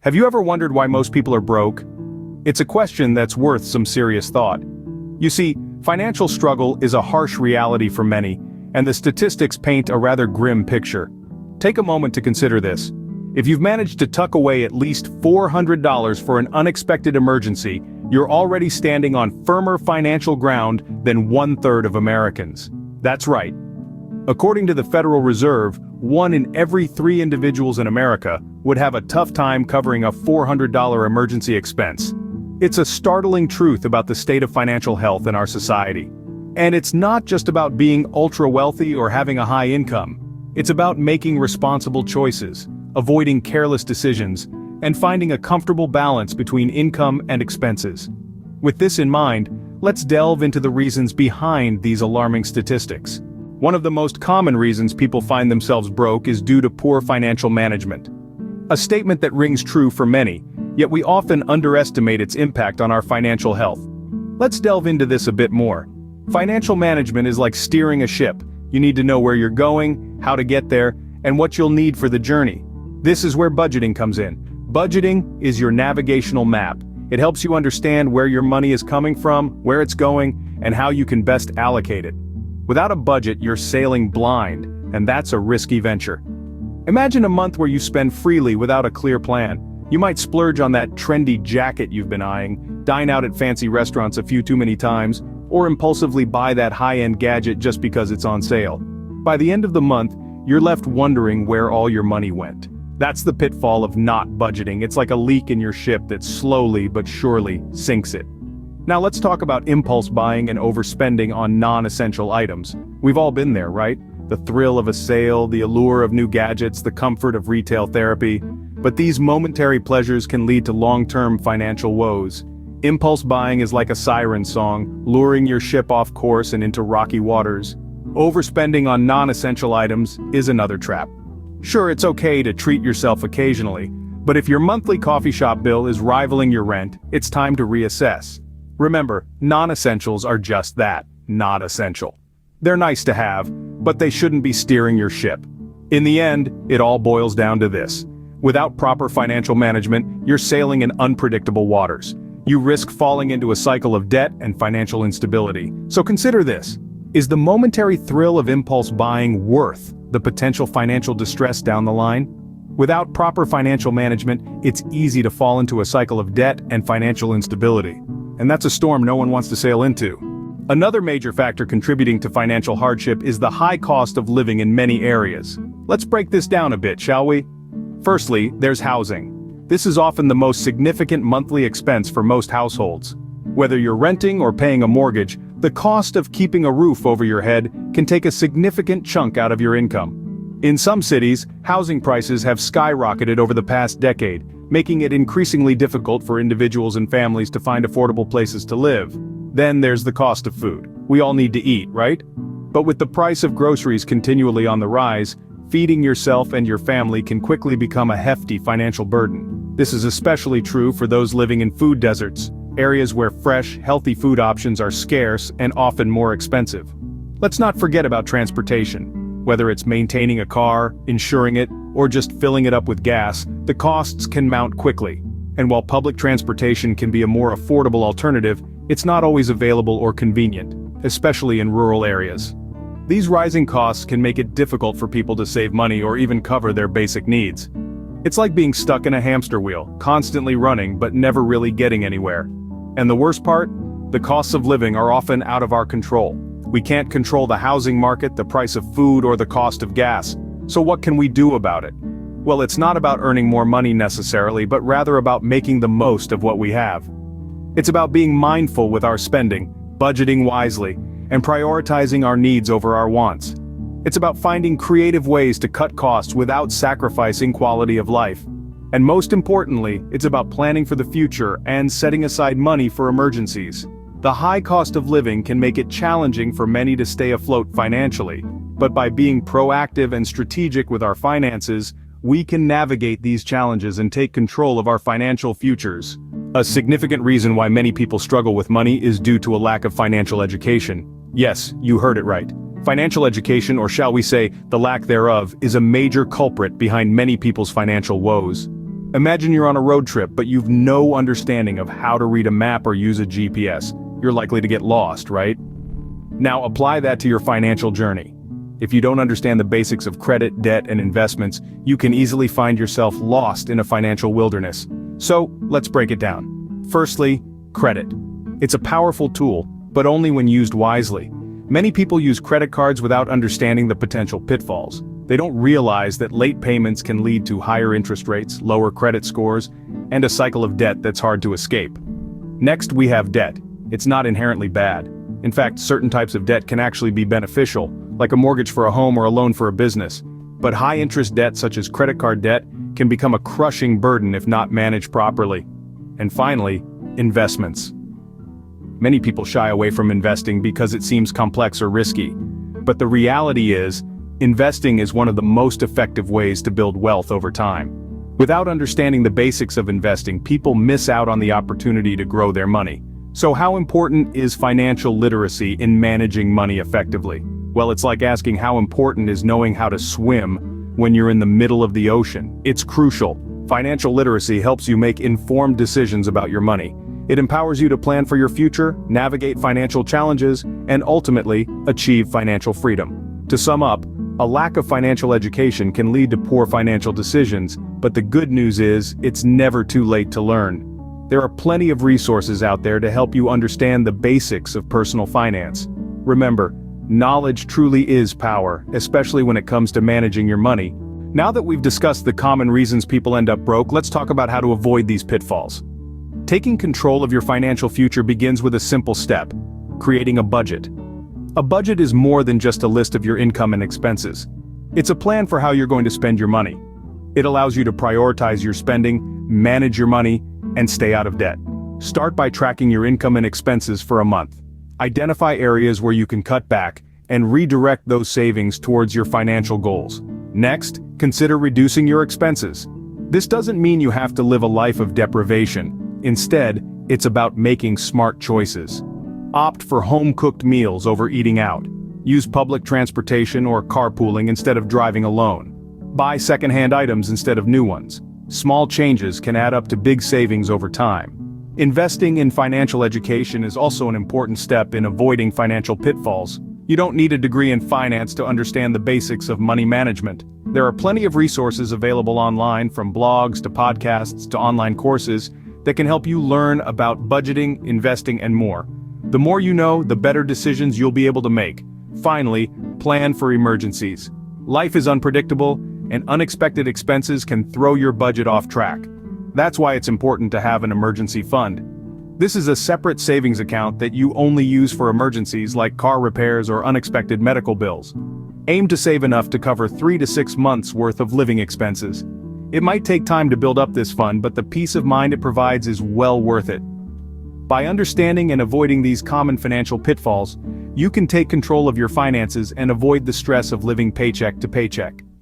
Have you ever wondered why most people are broke? It's a question that's worth some serious thought. You see, financial struggle is a harsh reality for many, and the statistics paint a rather grim picture. Take a moment to consider this. If you've managed to tuck away at least $400 for an unexpected emergency, you're already standing on firmer financial ground than 1/3 of Americans. That's right. According to the Federal Reserve, 1 in every 3 individuals in America would have a tough time covering a $400 emergency expense. It's a startling truth about the state of financial health in our society. And it's not just about being ultra-wealthy or having a high income. It's about making responsible choices, avoiding careless decisions, and finding a comfortable balance between income and expenses. With this in mind, let's delve into the reasons behind these alarming statistics. One of the most common reasons people find themselves broke is due to poor financial management. A statement that rings true for many, yet we often underestimate its impact on our financial health. Let's delve into this a bit more. Financial management is like steering a ship. You need to know where you're going, how to get there, and what you'll need for the journey. This is where budgeting comes in. Budgeting is your navigational map. It helps you understand where your money is coming from, where it's going, and how you can best allocate it. Without a budget, you're sailing blind, and that's a risky venture. Imagine a month where you spend freely without a clear plan. You might splurge on that trendy jacket you've been eyeing, dine out at fancy restaurants a few too many times, or impulsively buy that high-end gadget just because it's on sale. By the end of the month, you're left wondering where all your money went. That's the pitfall of not budgeting. It's like a leak in your ship that slowly but surely sinks it. Now let's talk about impulse buying and overspending on non-essential items. We've all been there, right? The thrill of a sale, the allure of new gadgets, the comfort of retail therapy. But these momentary pleasures can lead to long-term financial woes. Impulse buying is like a siren song, luring your ship off course and into rocky waters. Overspending on non-essential items is another trap. Sure, it's okay to treat yourself occasionally, but if your monthly coffee shop bill is rivaling your rent, it's time to reassess. Remember, non-essentials are just that, not essential. They're nice to have, but they shouldn't be steering your ship. In the end, it all boils down to this. Without proper financial management, you're sailing in unpredictable waters. You risk falling into a cycle of debt and financial instability. So consider this. Is the momentary thrill of impulse buying worth the potential financial distress down the line? Without proper financial management, it's easy to fall into a cycle of debt and financial instability. And that's a storm no one wants to sail into. Another major factor contributing to financial hardship is the high cost of living in many areas. Let's break this down a bit, shall we? Firstly, there's housing. This is often the most significant monthly expense for most households. Whether you're renting or paying a mortgage, the cost of keeping a roof over your head can take a significant chunk out of your income. In some cities, housing prices have skyrocketed over the past decade, making it increasingly difficult for individuals and families to find affordable places to live. Then there's the cost of food. We all need to eat, right? But with the price of groceries continually on the rise, feeding yourself and your family can quickly become a hefty financial burden. This is especially true for those living in food deserts, areas where fresh, healthy food options are scarce and often more expensive. Let's not forget about transportation. Whether it's maintaining a car, insuring it, or just filling it up with gas, the costs can mount quickly. And while public transportation can be a more affordable alternative, it's not always available or convenient, especially in rural areas. These rising costs can make it difficult for people to save money or even cover their basic needs. It's like being stuck in a hamster wheel, constantly running but never really getting anywhere. And the worst part? The costs of living are often out of our control. We can't control the housing market, the price of food, or the cost of gas. So what can we do about it? Well, it's not about earning more money necessarily, but rather about making the most of what we have. It's about being mindful with our spending, budgeting wisely, and prioritizing our needs over our wants. It's about finding creative ways to cut costs without sacrificing quality of life. And most importantly, it's about planning for the future and setting aside money for emergencies. The high cost of living can make it challenging for many to stay afloat financially, but by being proactive and strategic with our finances, we can navigate these challenges and take control of our financial futures. A significant reason why many people struggle with money is due to a lack of financial education. Yes, you heard it right. Financial education, or shall we say, the lack thereof, is a major culprit behind many people's financial woes. Imagine you're on a road trip but you've no understanding of how to read a map or use a GPS. You're likely to get lost, right? Now apply that to your financial journey. If you don't understand the basics of credit, debt, and investments, you can easily find yourself lost in a financial wilderness. So, let's break it down. Firstly, credit. It's a powerful tool, but only when used wisely. Many people use credit cards without understanding the potential pitfalls. They don't realize that late payments can lead to higher interest rates, lower credit scores, and a cycle of debt that's hard to escape. Next, we have debt. It's not inherently bad. In fact, certain types of debt can actually be beneficial, like a mortgage for a home or a loan for a business. But high-interest debt such as credit card debt can become a crushing burden if not managed properly. And finally, investments. Many people shy away from investing because it seems complex or risky. But the reality is, investing is one of the most effective ways to build wealth over time. Without understanding the basics of investing, people miss out on the opportunity to grow their money. So how important is financial literacy in managing money effectively? Well, it's like asking how important is knowing how to swim when you're in the middle of the ocean. It's crucial. Financial literacy helps you make informed decisions about your money. It empowers you to plan for your future, navigate financial challenges, and ultimately, achieve financial freedom. To sum up, a lack of financial education can lead to poor financial decisions, but the good news is, it's never too late to learn. There are plenty of resources out there to help you understand the basics of personal finance. Remember, knowledge truly is power, especially when it comes to managing your money. Now that we've discussed the common reasons people end up broke, let's talk about how to avoid these pitfalls. Taking control of your financial future begins with a simple step: creating a budget. A budget is more than just a list of your income and expenses. It's a plan for how you're going to spend your money. It allows you to prioritize your spending, manage your money, and stay out of debt. Start by tracking your income and expenses for a month. Identify areas where you can cut back and redirect those savings towards your financial goals. Next, consider reducing your expenses. This doesn't mean you have to live a life of deprivation. Instead, it's about making smart choices. Opt for home-cooked meals over eating out. Use public transportation or carpooling instead of driving alone. Buy second-hand items instead of new ones. Small changes can add up to big savings over time. Investing in financial education is also an important step in avoiding financial pitfalls. You don't need a degree in finance to understand the basics of money management. There are plenty of resources available online, from blogs to podcasts to online courses, that can help you learn about budgeting, investing, and more. The more you know, the better decisions you'll be able to make. Finally, plan for emergencies. Life is unpredictable, and unexpected expenses can throw your budget off track. That's why it's important to have an emergency fund. This is a separate savings account that you only use for emergencies like car repairs or unexpected medical bills. Aim to save enough to cover 3 to 6 months worth of living expenses. It might take time to build up this fund, but the peace of mind it provides is well worth it. By understanding and avoiding these common financial pitfalls, you can take control of your finances and avoid the stress of living paycheck to paycheck.